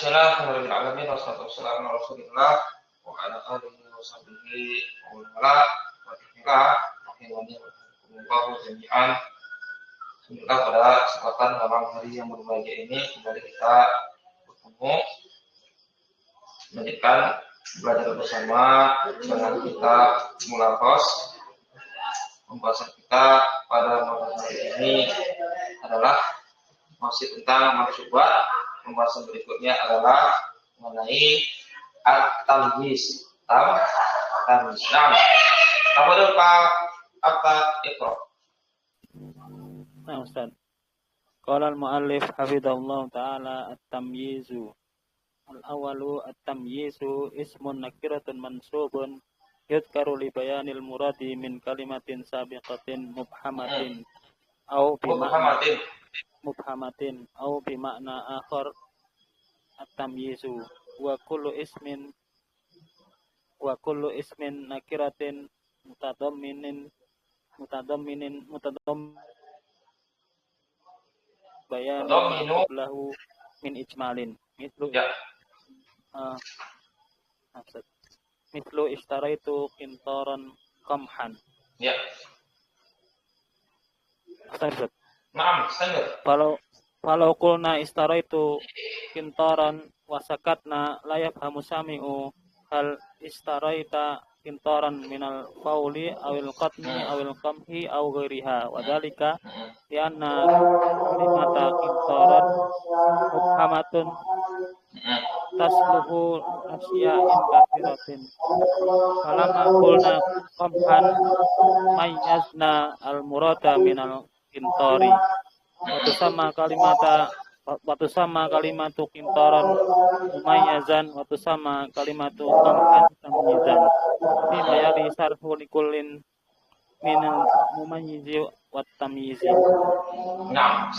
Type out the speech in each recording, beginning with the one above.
Bismillahirrahmanirrahim. Wassalatu wassalamu ala Rasulillah wa ala alihi wa sahbihi wa ala jami'an. Alhamdulillah pada kesempatan malam hari yang berbahagia ini kembali kita bertemu melanjutkan belajar bersama dengan kita mulafaz. Pembahasan kita pada malam hari ini adalah masih tentang mansubat. Pembahasan berikutnya adalah mengenai at-tamyiz. Tamyiz. Apa dulu Pak? Apa itu? Nah, Ustaz. Qala al-muallif hafizallahu ta'ala at-tamyizu. Al-awwalu at-tamyizu ismun nakiratun mansubun yudhkaru li bayanil muradi min kalimatin sabiqatin mubhamatin au mubhamatin au bi makna akhar at-tamyizu wa kullu ismin nakiratin mutadamminin bayanin lahu min ijmalin mislu ishtaraitu qintaran qamhan. Ya. Ustaz. Naam, Kalau qulna ishtaraitu qintaran wa sakatna la yafhamu sami'u hal istaraita qintaran minal fauli awil qatni awil qamhi aw ghairiha wa dzalika lianna kalimata qintaran mubhamatun tasluhu asya'in katsiratin. Falamma qulna qamhan mayyazna al-murada minal qintari wa tusamma kalimatu qintaran mumayyazan wa tusamma kalimatu qamhan tamyizan fi mayali sarfu likullin minal mumayyizi wat tamyizi. Nah,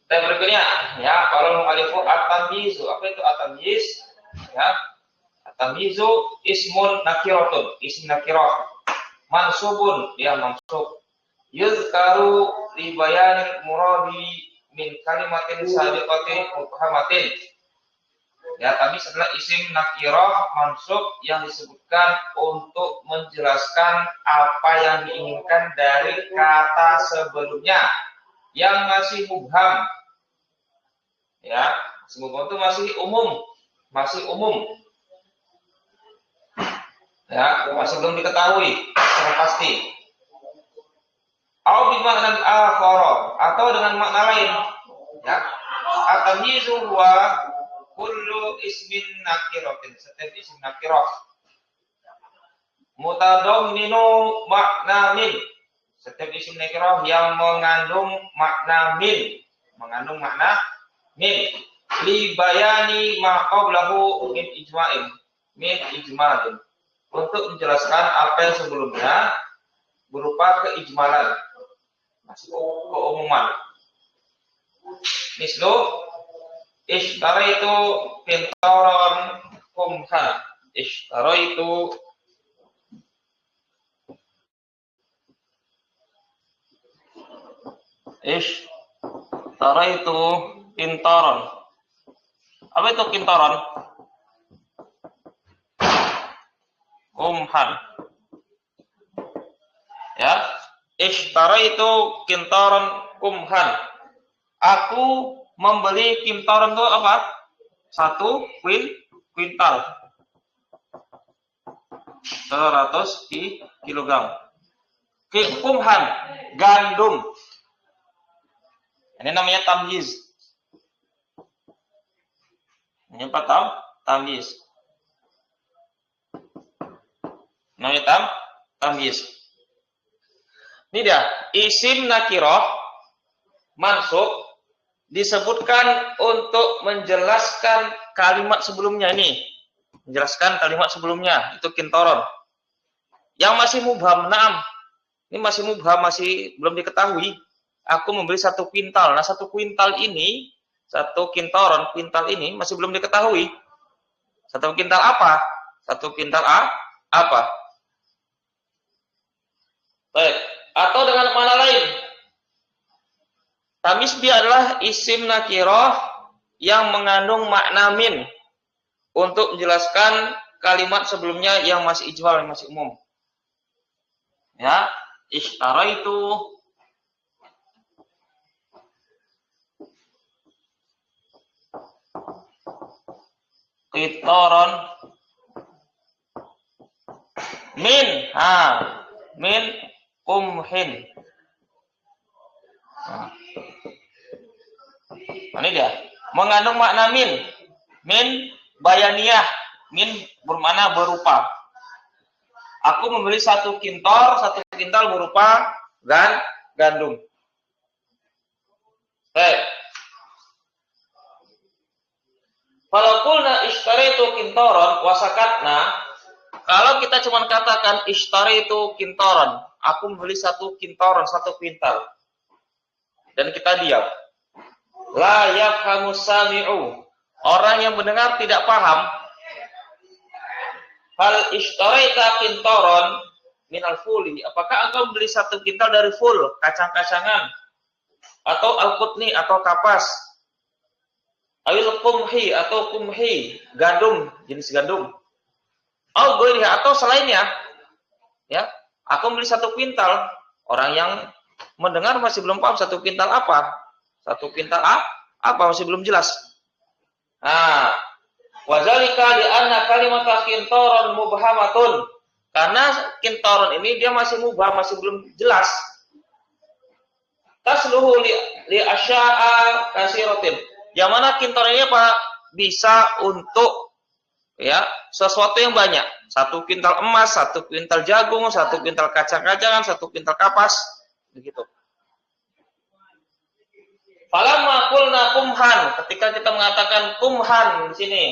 dan berikutnya ya, kalau mu'alifu at-tamyizu, apa itu at-tamyiz? Ya, at-tamyizu ismun nakiratun, isim nakirah, mansubun, dia mansub, yuzkaru li bayanil muradi min kalimatin sabiqatin mubhamatin. Ya, tamyiz adalah isim nakirah mansub yang disebutkan untuk menjelaskan apa yang diinginkan dari kata sebelumnya yang masih mubham. Ya, mubham itu masih umum. Ya, masih belum diketahui secara pasti. Au bi makna akhara, atau dengan makna lain. Ya. At-tamyizu wa kullu ismin nakiratin, setiap isim nakirah mutadamminu makna min, setiap isim nakirah yang mengandung makna min, li bayani ma qablahu min ijmalin, untuk menjelaskan apa yang sebelumnya berupa keijmalan, masih keumuman. Mislu ishtaraitu qintaran qamhan, ishtaraitu qintaran. Apa itu qintaran? Qamhan. Ya, ishtaraitu qintaran qamhan. Aku membeli qintaran itu apa? 1 kuintal. 100 kilogram. Qamhan, gandum. Ini namanya tamyiz. Ini apa tamyiz? Namanya tamyiz. Ini dia, isim nakirah mansub disebutkan untuk menjelaskan kalimat sebelumnya ini. Menjelaskan kalimat sebelumnya, itu qintaran. Yang masih mubham, naam. Ini masih mubham, masih belum diketahui. Aku membeli 1 kuintal. Nah, 1 kuintal ini, 1 qintaran, kuintal ini masih belum diketahui. 1 kuintal apa? 1 kuintal apa? Baik. Atau dengan mana lain? Tamyiz dia adalah isim nakirah yang mengandung makna min untuk menjelaskan kalimat sebelumnya yang masih ijmal, yang masih umum. Ya, ishtaraitu, qitaran min min qumhin. Ini dia, mengandung makna min bayaniyah, min bermakna berupa. Aku membeli 1 kintal berupa gandum. Kalau qulna ishtaraitu kintaran wasakatna, kalau kita cuma katakan ishtaraitu kintaran, aku membeli 1 kintaran, 1 kuintal, dan kita diam, la yafhamu sami'u, orang yang mendengar tidak paham. Hal ishtaraita kintaran minal fuli, apakah engkau membeli 1 kintal dari ful, kacang-kacangan, atau al-qutni atau kapas, awil qumhi atau qumhi, gandum, jenis gandum, atau selainnya. Ya, aku membeli 1 kuintal, orang yang mendengar masih belum paham 1 kuintal apa, 1 kuintal apa masih belum jelas. Wazalika li anna kalimat kintaran mubhamatun, karena kintaran ini dia masih mubham, masih belum jelas. Tasluhu li asya'a kasiratin, yang mana kintaran ini bisa untuk ya sesuatu yang banyak, 1 kuintal emas, 1 kuintal jagung, 1 kuintal kacang-kacangan, 1 kuintal kapas, begitu. Falamma qulna kumhan, ketika kita mengatakan kumhan di sini,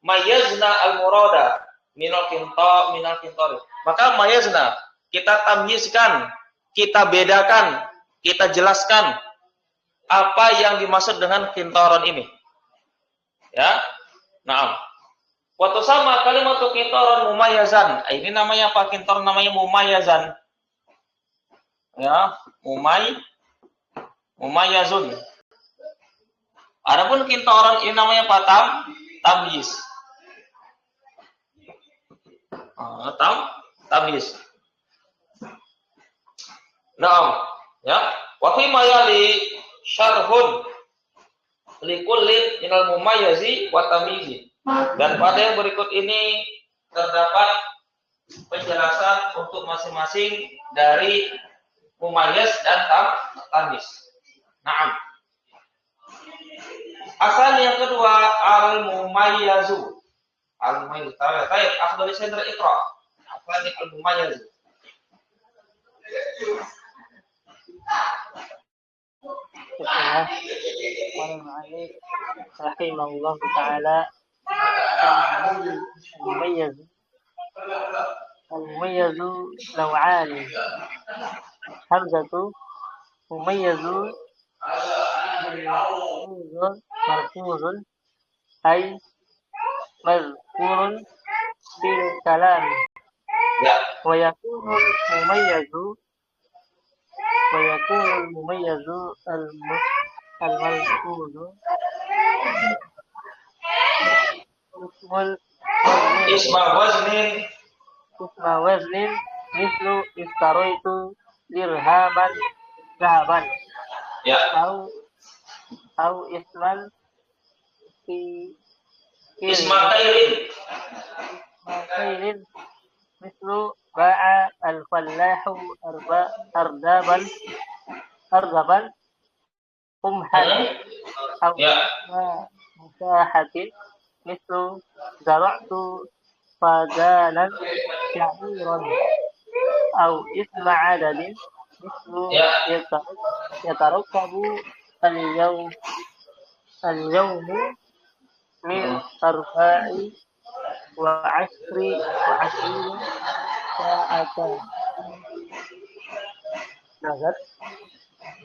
mayazna al-murada minal kintar, maka mayazna, kita tamyizkan, kita bedakan, kita jelaskan apa yang dimaksud dengan kintaran ini. Ya, naam. Waktu sama kalimat kintaran mumayyazan, ini namanya apa? Kintaran namanya mumayyazan. Ya, mumayyazun. Adapun kintaran ini namanya apa? Tamyiz. Tamyiz. Naam, ya. Wa fi ma yali syarhun li kullin minal mumayyizi wa tamyizi. Dan pada yang berikut ini terdapat penjelasan untuk masing-masing dari mumayyiz dan tamyiz. Naam. Asal yang kedua al-mumayyazu. Al-mumayyiz. Baik, afdal sendra iqra. Asal al-mumayyiz. Bismillahirrahmanirrahim. Rahimahullah ta'ala. المميز نوعان. همزة مميز مرفوع أي مذكور في الكلام، ويكون المميز الملفوظ اسم وزن مثل اشتريت درهما ذهبا، أو اسما في اسم كيل مثل باع الفلاح أرضبا قمحا، أو مساحة مثل زرعت فدانا شعيرا، أو اسم عدد مثل يتركب اليوم من 24 ساعة. Nazar.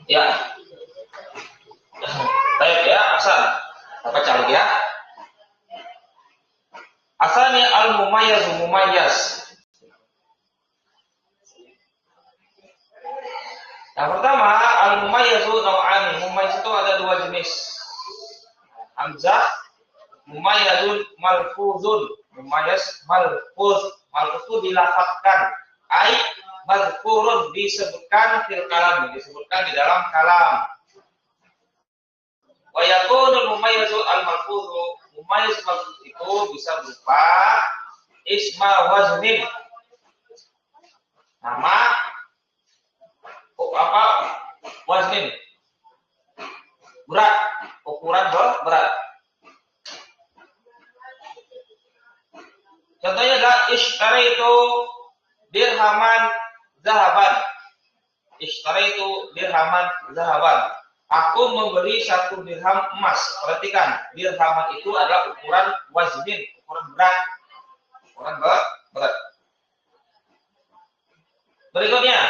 Ya. Baik ya, asal. Baca lagi ya. Asalnya mumayyaz. Yang pertama, al-mumayyazu naw'ani. Mumayyiz itu ada 2 jenis. hamzah mumayyazun malfuzun, mumayyaz malfuz, malfuz itu dilafadzkan, ai mazkurun disebutkan fil kalam, disebutkan di dalam kalam. Wa yakunul mumayyazu al malfuzu, mumayyaz malfuz itu bisa berupa isma waznin, nama apa waznin, berat, ukuran berat. Contohnya adalah ishtaraitu dirhaman zahaban. Ishtaraitu dirhaman zahaban. Aku membeli 1 dirham emas. Perhatikan, dirhaman itu adalah ukuran waznin, ukuran berat. Ukuran berat. Berikutnya,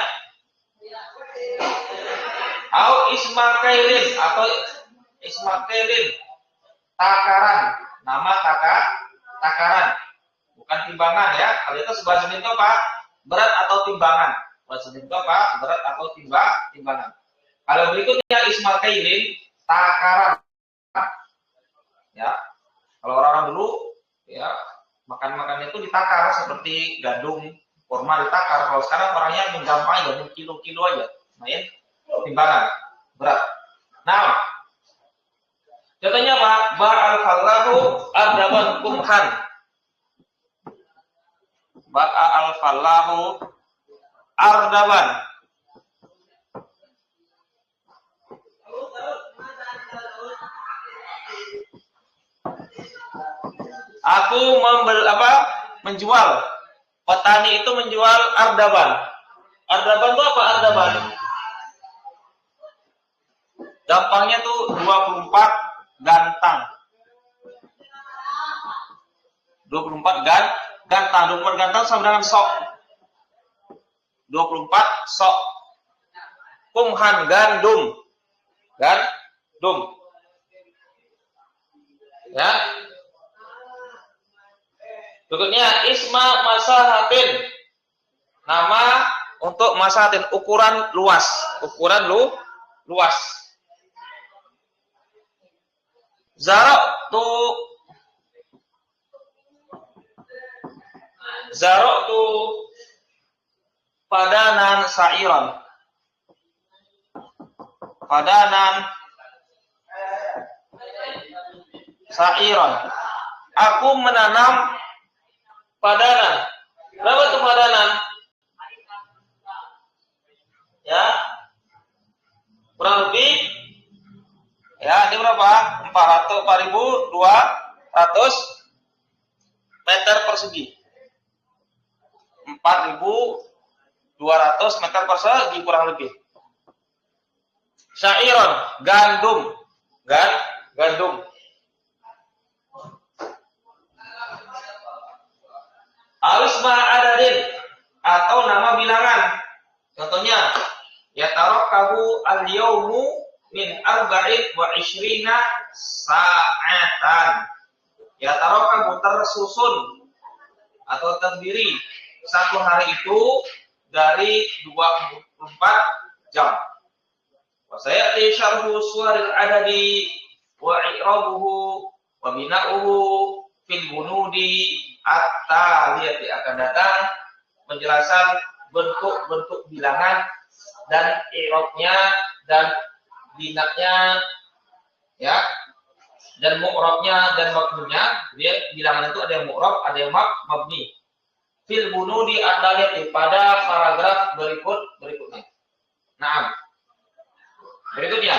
au ismakailin atau ismakailin, takaran, nama takaran. Bukan timbangan ya. Kalau itu wazn itu apa? Berat atau timbangan. Wazn itu apa? Berat atau timbangan. Kalau berikutnya ismal kailin, takaran. Ya. Kalau orang dulu ya makan itu ditakar seperti gandum, kurma ditakar. Kalau sekarang orangnya menggampang gandum kilo-kilo aja. Main timbangan berat. Nah, contohnya apa? Ba'al-fallahu ardaban kumhan. Ba'a al-fallahu ardaban. Aku menjual. Petani itu menjual ardaban. Ardaban itu apa ardaban? Gampangnya tuh 24 gantang. 24 gantang, 24 gantang sama dengan sok. 24 sok. Kumhan gandum. Gandum. Ya. Berikutnya isma masahatin. Nama untuk masahatin, ukuran luas. Ukuran luas. Zaroktu padanan sa'iron. Padanan sa'iron. Aku menanam padanan. Berapa itu padanan? Ya. Kurang lebih ya, ini berapa? 4.200 meter persegi. 4.200 meter persegi kurang lebih. Syairon, gandum. Gandum. Alisma adadin atau nama bilangan. Contohnya, ya tarokabu al-yawmu min arba'in wa ishrina sa'atan. Ya tarokabu tersusun atau terdiri satu hari itu dari 24 jam. Wa sayati syarhu suwaril adadi wa i'rabuhu wa bina'uhu fil bunudi at-taliyati, akan datang penjelasan bentuk-bentuk bilangan dan i'rabnya dan binaknya ya, dan mu'rabnya dan mabninya. Dia bilangan itu ada yang mu'rab, ada yang mabni. Fil bunudi at-taliyati, pada paragraf berikutnya. Naam. Berikutnya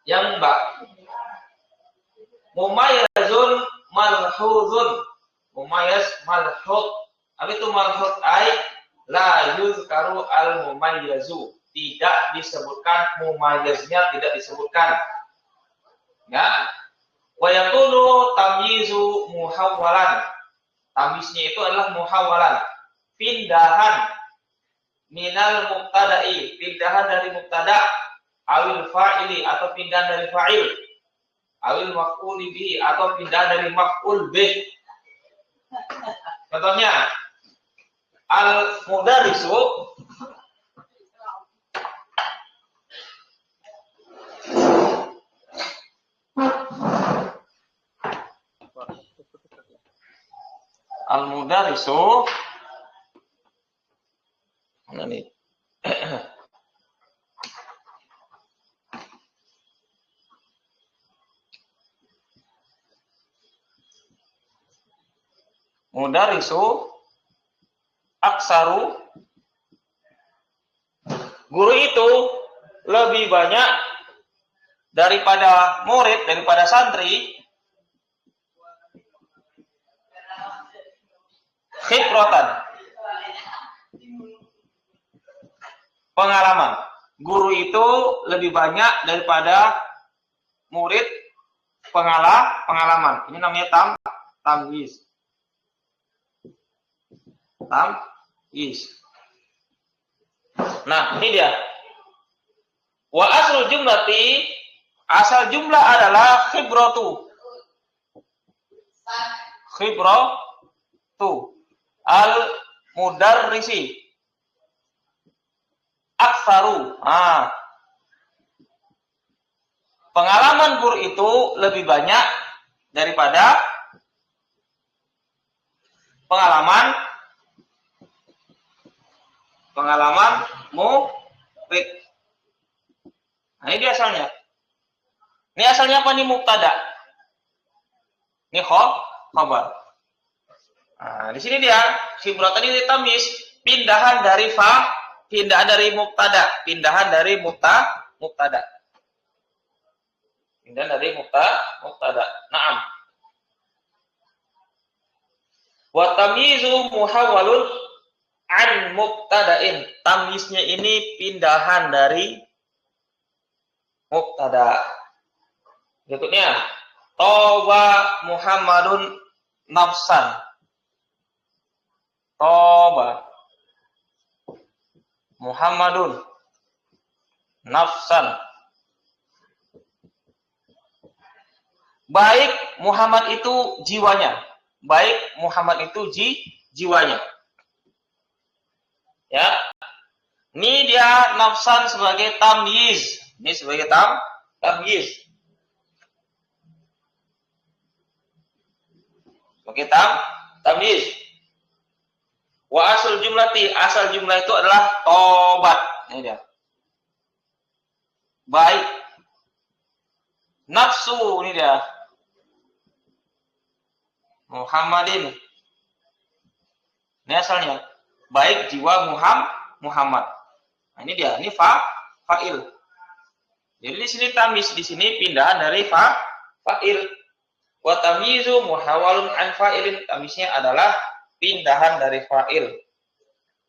yang mumayyazun malhuzun. Mumayyaz malhuz. Apa itu malhuz? Ai la yuzkaru al mumayyazu. Tidak disebutkan mumayyaznya, tidak disebutkan. Ya. Wa yakunu tamyizu muhawwalan. Tamyiznya itu adalah muhawwalan. Pindahan minal mubtada'i, pindahan dari mubtada, awil fa'ili atau pindahan dari fa'il, awil maf'uli bihi atau pindahan dari maf'ul bih. Contohnya al-mudarrisu Al-mudarrisu. Mana nih? Mudarrisu aksaru. Guru itu lebih banyak daripada murid, daripada santri. Khibratan, pengalaman. Guru itu lebih banyak daripada murid, pengalaman. Ini namanya tamyiz. Tamyiz. Nah, ini dia. Wa aslul jumlati, asal jumlah adalah khibratu. Khibratu al-mudarrisi aksaru. Pengalaman guru itu lebih banyak daripada pengalaman murid. Nah, ini asalnya. Ini asalnya apa nih? Mubtada. Ini khabar. Nah, di sini dia khibratan ini tamyiz, pindahan dari mubtada, pindahan dari mubtada. Pindahan dari mubtada. Naam. Wa tamyizu muhawwalun an mubtada'in. Tamyiznya ini pindahan dari mubtada. Berikutnya, Toba Muhammadun nafsan. Toba Muhammadun nafsan. Baik Muhammad itu jiwanya. Baik Muhammad itu jiwanya. Ya. Ini dia nafsan sebagai tamyiz. Ini sebagai tamyiz. Sebagai tamyiz. Wa asal jumlati, asal jumlah itu adalah tobat. Ini dia. Baik. Nafsu, ini dia. Muhammadin. Ini asalnya. Baik jiwa Muhammad. Nah, ini dia. Ini fa'il. Jadi di sini tamyiz, di sini pindahan dari fa'il. Wa tamyizu muhawwalun an fa'ilin. Tamyiznya adalah pindahan dari fa'il.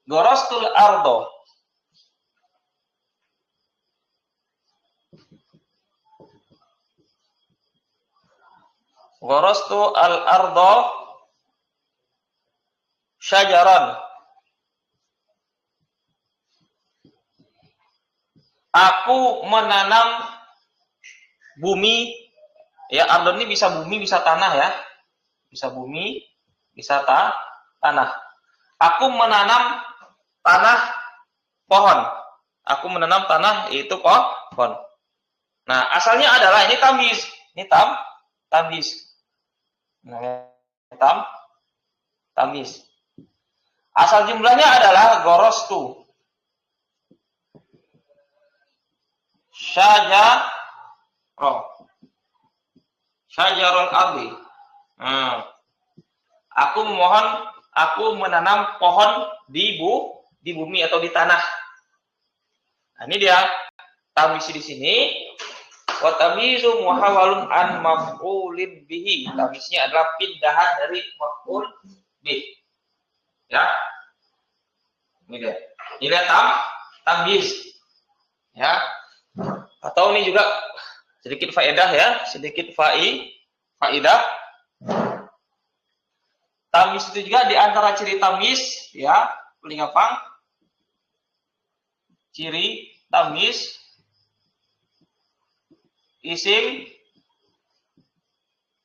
Gorostul ardo. Gorostu al-ardo syajaran. Aku menanam bumi. Ya, ardo ini bisa bumi, bisa tanah ya. Bisa bumi, bisa tanah. Aku menanam pohon. Aku menanam tanah, itu pohon. Nah, asalnya adalah ini tamyiz. Ini tamyiz. Nah, tamyiz. Asal jumlahnya adalah gorostu. Syajarul ardi. Aku menanam pohon di bumi atau di tanah. Nah, ini dia tamyiz di sini. Wa tamyizu muhawwalun an maf'ulin bihi. Tamyiznya adalah pindahan dari maf'ul bih. Ya. Ini dia. Ini dia tamyiz. Ya. Atau ini juga sedikit faedah ya, sedikit faedah. Tamyiz itu juga di antara ciri tamyiz ya, paling gampang. Ciri tamyiz isim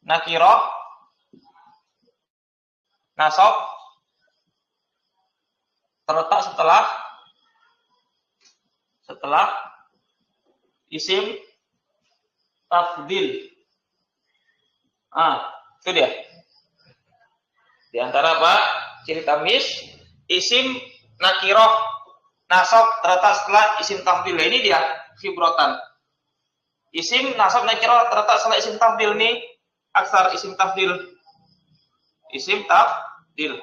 nakirah nasab terletak setelah isim tafdil. Itu dia. Di antara apa? Ciri tamyiz, isim nakiroh nasab terletak setelah isim tafdil. Ini dia khibrotan. Isim nasab nakiroh terletak setelah isim tafdil nih, aksar isim tafdil. Isim tafdil.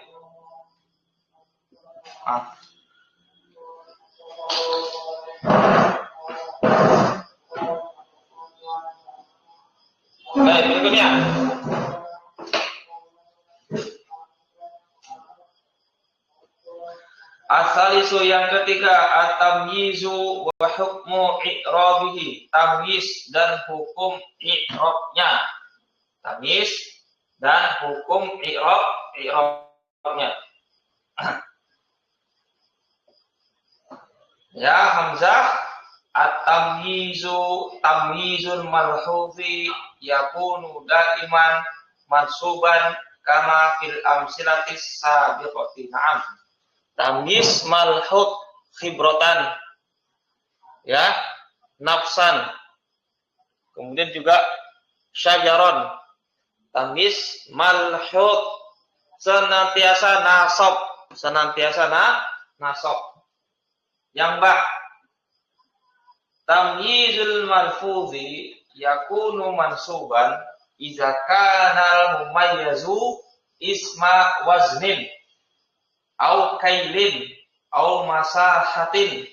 Baik, berikutnya. Asalisu yang ketiga, at-tamyizu wa hukmu i'rabihi. Tamyiz dan hukum i'rabnya. Tamyiz dan hukum i'rabnya. Ya, hamzah, at-tamyizu tamyizul malhuzi yakunu daiman mansuban kama fil amsilatis sabiqati. Na'am. Tamyiz malhud khibrotan, ya, nafsan, kemudian juga syajaron. Tamyiz malhud senantiasa nasab. Yang ba, tamyizul malfuzi yakunu mansuban idza kana al-mumayyizu isma waznin au kailin au masahatin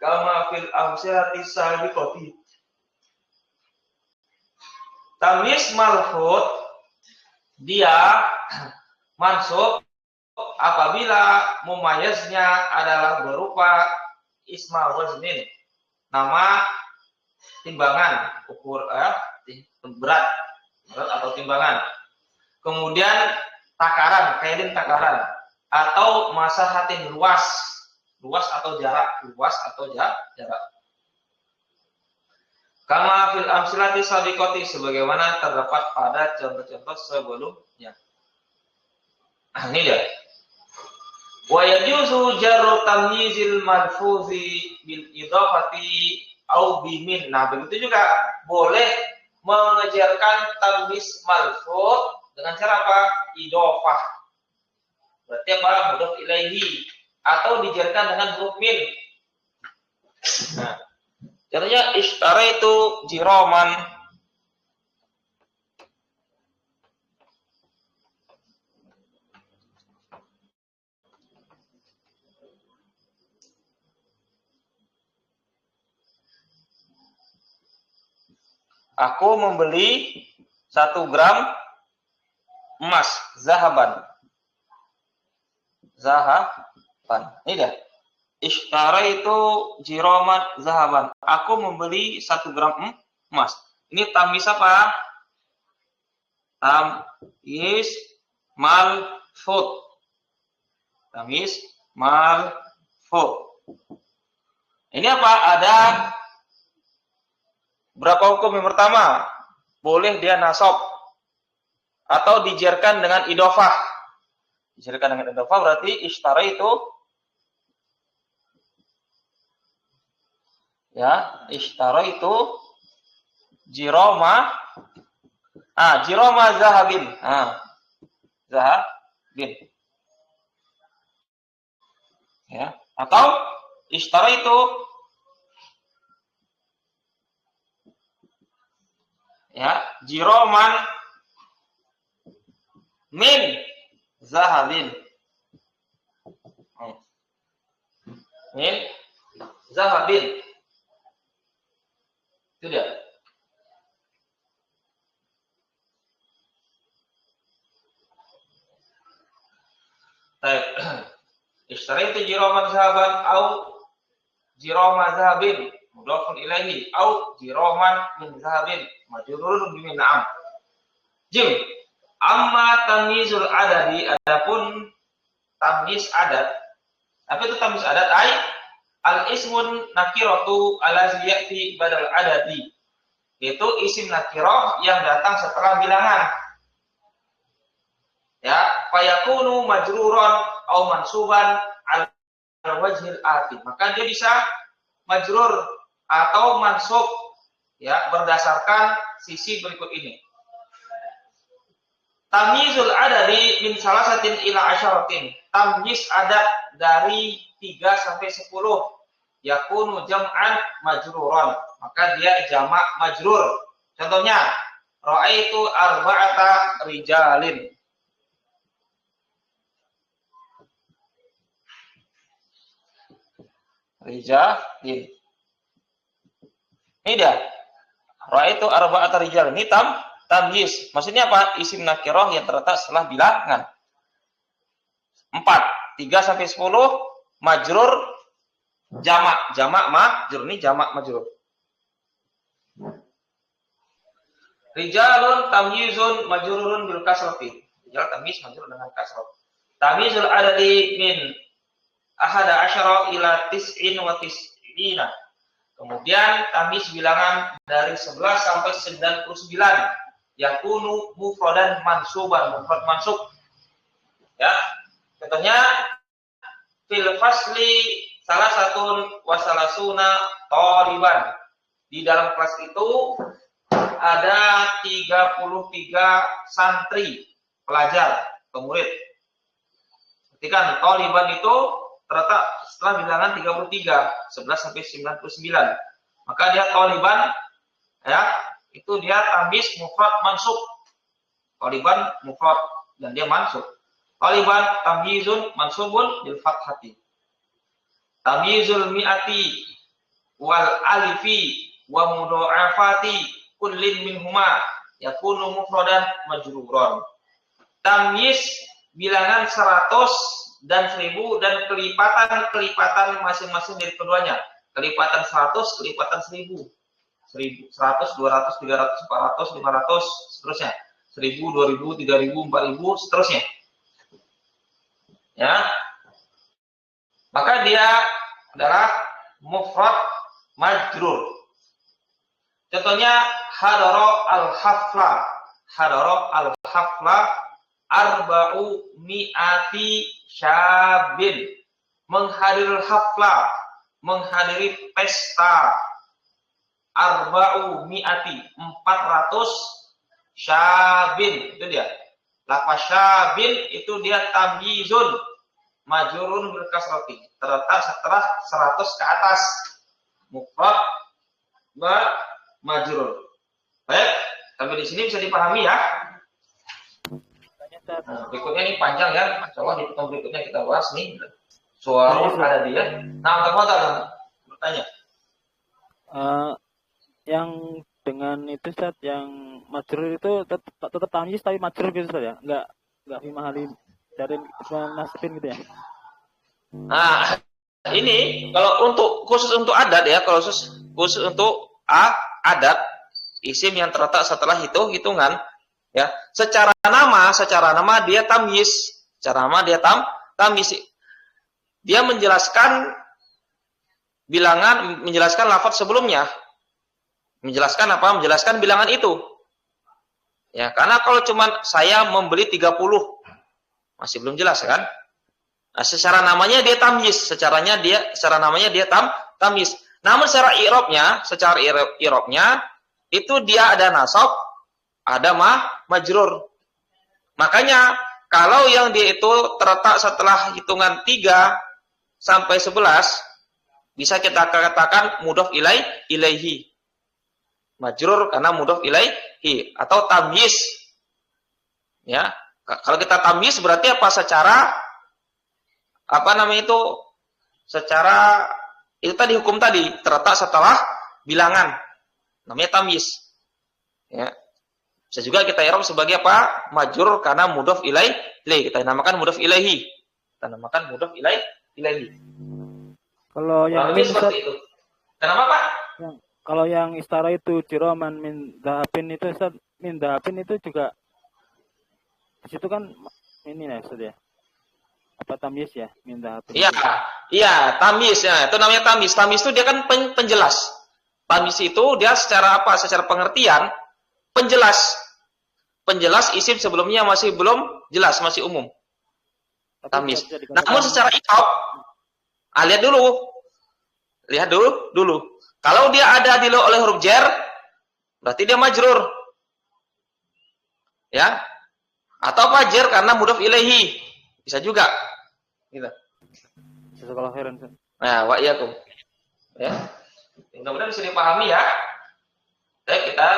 kama fil amsilati sabiqati. Tamyiz malhud dia mansub apabila mumayyiznya adalah berupa isma waznin, nama timbangan, ukur berat atau timbangan. Kemudian takaran, kailin takaran, atau masahatin luas atau jarak, jarak. Kama fil amsilati sabiqati, sebagaimana terdapat pada contoh-contoh sebelumnya. Ini dia. Wa yajuzu jarru tamyizil malfuzi bil idhafati au bimin. Nah, begitu juga boleh mengejarkan tamyiz malfuz dengan cara apa? Idhafah. Berarti apa? Mudhof ilaihi, atau dijarkan dengan huruf min. Nah, contohnya ishtara itu jiroman. Aku membeli 1 gram emas, zahaban. Ini dia. Ishtara itu jiroman zahaban. Aku membeli 1 gram emas. Ini tamyiz apa? Tamyiz malfuz. Tamyiz malfuz. Ini apa? Ada berapa hukum? Yang pertama, boleh dia nasab atau dijarkan dengan idhofah. Dijarkan dengan idhofah berarti ishtara itu, ya, ishtara itu jiroma zahabin. Zahabin. Ya, atau ishtara itu, ya, jiroman min zahabin. Min zahabin. Itu dia. Baik. Ishtara itu jiroman zahaban au jiroma zahabin mudhofun ilaihi au jiroman min zahabin majrurun bi na'am. Jim, amma tamyizul adadi, adapun tamyiz adat. Apa itu tamyiz adat? Ai al ismun nakiratu ala ziyati badal adadi. Itu isim nakirah yang datang setelah bilangan. Ya, fayakunu majruran au mansuban al wajhil ati. Maka dia bisa majrur atau mansub, ya, berdasarkan sisi berikut ini. Tamyizul adadi min salasatin ila asyaratin. Tamyiz adat dari 3 sampai 10. Yakunu jam'an majruran. Maka dia jamak majrur. Contohnya, ra'aitu arba'ata rijalin. Rijalin. Ini dia. Ra'aitu arba'ata rijalin. Ini tamyiz. Maksudnya apa? Isim nakirah yang terletak setelah bilangan. 4. 3 sampai 10 majrur jamak majrur. Ini jamak majrur. Rijalun tamyizun majrurun bil kasrati. Rijal tamyiz majrur dengan kasrah. Tamyizul adadi min ahada asyara ila tis'in wa tis'ina. Kemudian tamyiz bilangan dari 11 sampai 99. Yakunu mufradan mansuban, mufrad mansub. Ya. Contohnya fil fasli salah satu wasalasuna taliban. Di dalam kelas itu ada 33 santri, pelajar, pemurid. Ketika taliban itu terletak setelah bilangan 33, 11 sampai 99. Maka dia taliban, ya, itu dia tamyiz mufrad mansub. Taliban mufrad dan dia mansub. Taliban tamyizun mansubun bil fathati. Tamyizul mi'ati wal alifi wa mudha'afati kullin minhuma yakunu mufradan majruran. Tamyiz bilangan 100 dan 1000 dan kelipatan masing-masing dari keduanya. Kelipatan 100, kelipatan 1000. 100, 200, 300, 400, 500, seterusnya. 1000, 2000, 3000, 4000, seterusnya. Ya. Maka dia adalah mufrad majrur. Contohnya hadara al-hafla. Hadara al-hafla arba'u mi'ati syabin. Menghadiri hafla, menghadiri pesta. Arba'u mi'ati 400 syabin. Itu dia. Lafaz syabin itu dia tamyizun majrurun bil kasrati. Terletak setelah 100 ke atas. Mufrad majrur. Baik, sampai di sini bisa dipahami ya. Nah, berikutnya ini panjang ya. Insyaallah di pertemuan berikutnya kita bahas nih. Suara ada dia. Nah, apa bertanya? Yang dengan itu Ustaz, yang majrur itu tetap tamyiz tapi majrur gitu Ustaz ya? Enggak fi mahali dari nasbin gitu ya? Nah, ini kalau khusus untuk adat ya, kalau khusus untuk adat, isim yang terletak setelah hitungan ya, secara nama dia tamyiz. Secara nama dia tamyiz. Dia menjelaskan bilangan, menjelaskan lafaz sebelumnya. Menjelaskan apa? Menjelaskan bilangan itu. Ya, karena kalau cuma saya membeli 30 masih belum jelas kan? Nah, secara namanya dia tamyiz, secara namanya dia tamyiz. Namun secara i'rabnya itu dia ada nasab, ada majrur. Makanya kalau yang dia itu terletak setelah hitungan 3 sampai 11 bisa kita katakan mudhof ilaihi. Majrur karena mudhof ilaihi atau tamyiz. Ya. Kalau kita tamyiz berarti apa? Secara secara itu tadi hukum tadi terletak setelah bilangan. Namanya tamyiz. Ya. Bisa juga kita i'rab sebagai apa? Majrur karena mudhof ilaihi. Kita namakan mudhof ilaihi. Kalau yang ini seperti itu. Kenapa, Pak? Kalau yang istara itu jiroman min dhahabin itu Ustaz, min dhahabin itu juga di situ kan ini ya Ustaz ya. Apa tamyiz ya? Min dhahabin. Iya, tamyiz ya. Itu namanya tamyiz. Tamyiz itu dia kan penjelas. Tamyiz itu dia secara apa? Secara pengertian penjelas. Penjelas isim sebelumnya masih belum jelas, masih umum. Tamyiz. Namun secara i'rab lihat dulu. Kalau dia ada oleh huruf jar, berarti dia majrur. Ya. Atau fajar karena mudhof ilaihi. Bisa juga. Gitu. Jazakallahu khairan Ustaz. Nah, wa iyyakum. Ya. Mudah-mudahan bisa dipahami ya. Baik, kita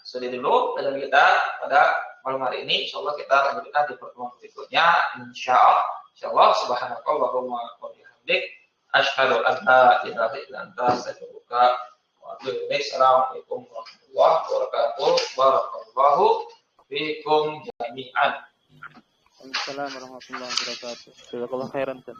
sudah dulu kajian kita pada malam hari ini. Insyaallah kita lanjutkan di pertemuan berikutnya. Insyaallah subhanakallahumma wa bihamdik asyhadu an la ilaha illa anta astaghfiruka wa atubu ilaik. Assalamualaikum warahmatullahi wabarakatuh. Barakallahu fikum jami'an. Assalamualaikum warahmatullahi wabarakatuh. Jazakallahu khairan Ustaz.